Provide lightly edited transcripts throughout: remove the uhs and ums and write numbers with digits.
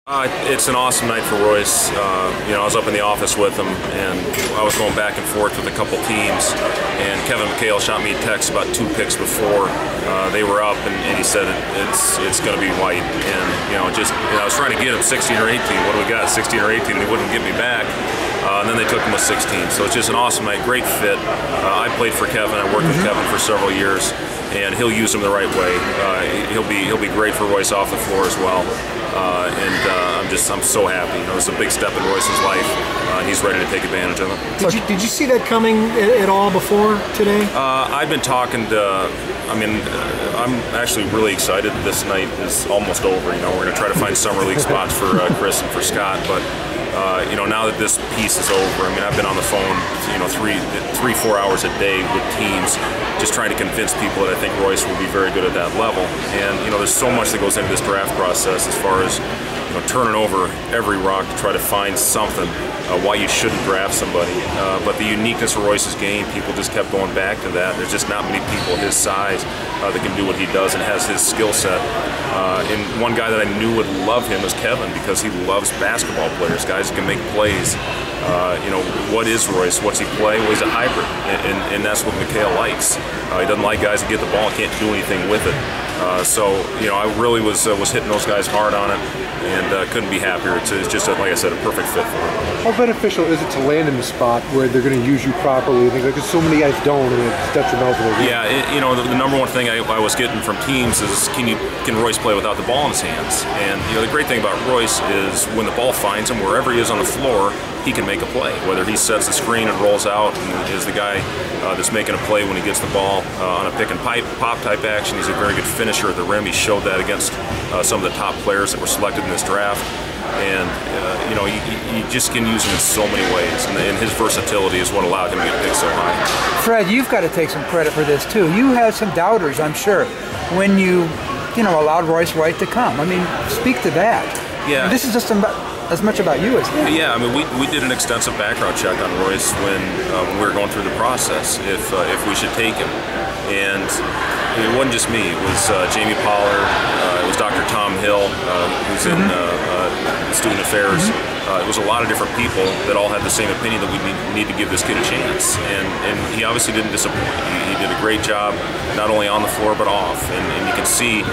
It's an awesome night for Royce. I was up in the office with him, and I was going back and forth with a couple teams. And Kevin McHale shot me a text about 2 picks before they were up, and he said it's going to be White. And I was trying to get him 16 or 18. What do we got? 16 or 18, and he wouldn't get me back. And then they took him with 16. So it's just an awesome night, great fit. I played for Kevin. I worked with Kevin for several years, and he'll use him the right way. He'll be great for Royce off the floor as well. I'm so happy. It's a big step in Royce's life, and he's ready to take advantage of it. Did you see that coming at all before today? I've been talking to. I'm actually really excited. This night is almost over. We're going to try to find summer league spots for Chris and for Scott, but. Now that this piece is over, I've been on the phone, 3-4 hours a day with teams, just trying to convince people that I think Royce will be very good at that level. And there's so much that goes into this draft process as far as turning over every rock to try to find something why you shouldn't draft somebody. But the uniqueness of Royce's game, people just kept going back to that. There's just not many people his size that can do what he does and has his skill set. And one guy that I knew would love him is Kevin, because he loves basketball players, guys who can make plays. What is Royce? What's he play? Well, he's a hybrid, and that's what McHale likes. He doesn't like guys that get the ball and can't do anything with it. I really was hitting those guys hard on it, and couldn't be happier. It's just, like I said, a perfect fit for him. How beneficial is it to land in the spot where they're going to use you properly? Because so many guys don't, and it's detrimental. Yeah, the number one thing I was getting from teams is can Royce play without the ball in his hands? And the great thing about Royce is when the ball finds him, wherever he is on the floor, he can make a play. Whether he sets the screen and rolls out and is the guy that's making a play when he gets the ball on a pick and pop type action. He's a very good finisher at the rim. He showed that against some of the top players that were selected in this draft. And you just can use him in so many ways, and his versatility is what allowed him to get picked so high. Fred, you've got to take some credit for this too. You had some doubters, I'm sure, when you allowed Royce White to come. Speak to that. Yeah. This is just as much about you as him. Yeah, we did an extensive background check on Royce when we were going through the process if we should take him, and it wasn't just me. It was Jamie Pollard. It was Dr. Tom Hill, who's in student affairs. It was a lot of different people that all had the same opinion that we need to give this kid a chance, and he obviously didn't disappoint. He did a great job, not only on the floor but off, and you can see.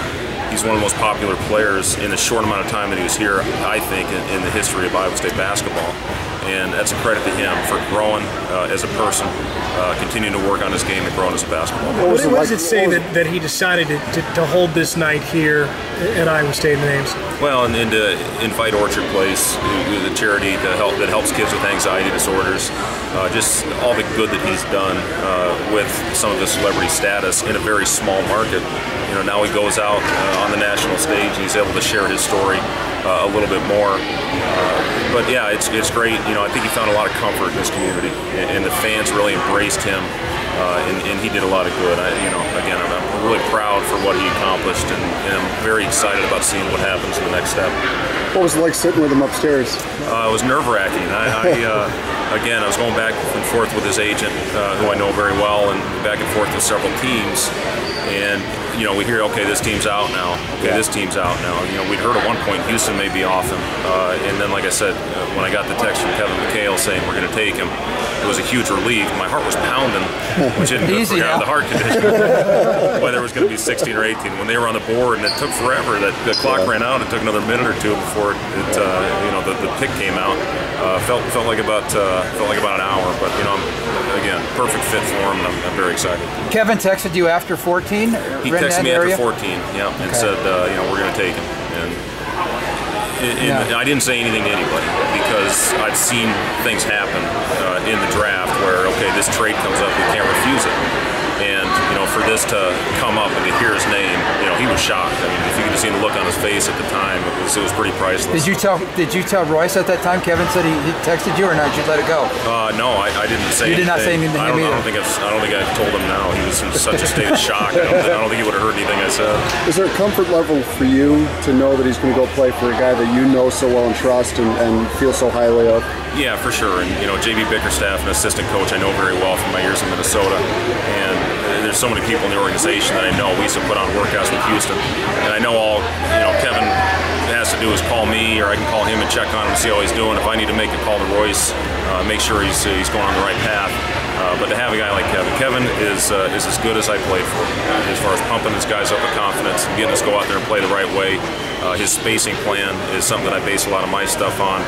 He's one of the most popular players in the short amount of time that he was here, I think, in the history of Iowa State basketball. And that's a credit to him for growing as a person, continuing to work on his game and growing as a basketball player. What does it say that he decided to hold this night here at Iowa State Names? Well, and to invite Orchard Place, the charity that helps kids with anxiety disorders, just all the good that he's done with some of his celebrity status in a very small market. Now he goes out on the national stage and he's able to share his story a little bit more. But yeah, it's great. I think he found a lot of comfort in this community, and the fans really embraced him, and he did a lot of good. Again, I'm really proud for what he accomplished, and I'm very excited about seeing what happens in the next step. What was it like sitting with him upstairs? It was nerve-wracking. Again, I was going back and forth with his agent, who I know very well, and back and forth with several teams. And we hear, okay, this team's out now. Okay, this team's out now. We'd heard at one point Houston may be off him, and then, like I said, when I got the text from Kevin McHale saying we're going to take him, it was a huge relief. My heart was pounding, which isn't good for the heart condition. Whether it was going to be 16 or 18, when they were on the board, and it took forever. The clock ran out. It took another minute or two before the pick came out. Felt like about an hour, but again, perfect fit for him, and I'm very excited. Kevin texted you after 14? He texted me after 14, yeah, and said, we're going to take him. And I didn't say anything to anybody because I've seen things happen in the draft where, okay, this trade comes up, we can't refuse it. And, for this to come up and to hear his name, he was shocked. If you could have seen the look on his face at the time, it was pretty priceless. Did you tell Royce at that time? Kevin said he texted you, or not? Did you let it go? No, I didn't say anything. You did not say anything to him either? I don't think I told him now. He was in such a state of shock. I don't think he would have heard anything I said. Is there a comfort level for you to know that he's going to go play for a guy that you know so well and trust and feel so highly of? Yeah, for sure. And J.B. Bickerstaff, an assistant coach I know very well from my years in Minnesota, and there's so many people in the organization that I know. We used to put on workouts with Houston, and I know Kevin has has to do is call me, or I can call him and check on him and see how he's doing. If I need to make a call to Royce, make sure he's going on the right path. But to have a guy like Kevin is as good as I played for, as far as pumping his guys up with confidence and getting us to go out there and play the right way. His spacing plan is something that I base a lot of my stuff on.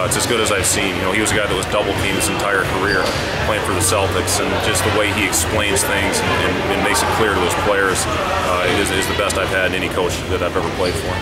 It's as good as I've seen. You know, he was a guy that was double teamed his entire career playing for the Celtics, and just the way he explains things and makes it clear to his players is the best I've had in any coach that I've ever played for.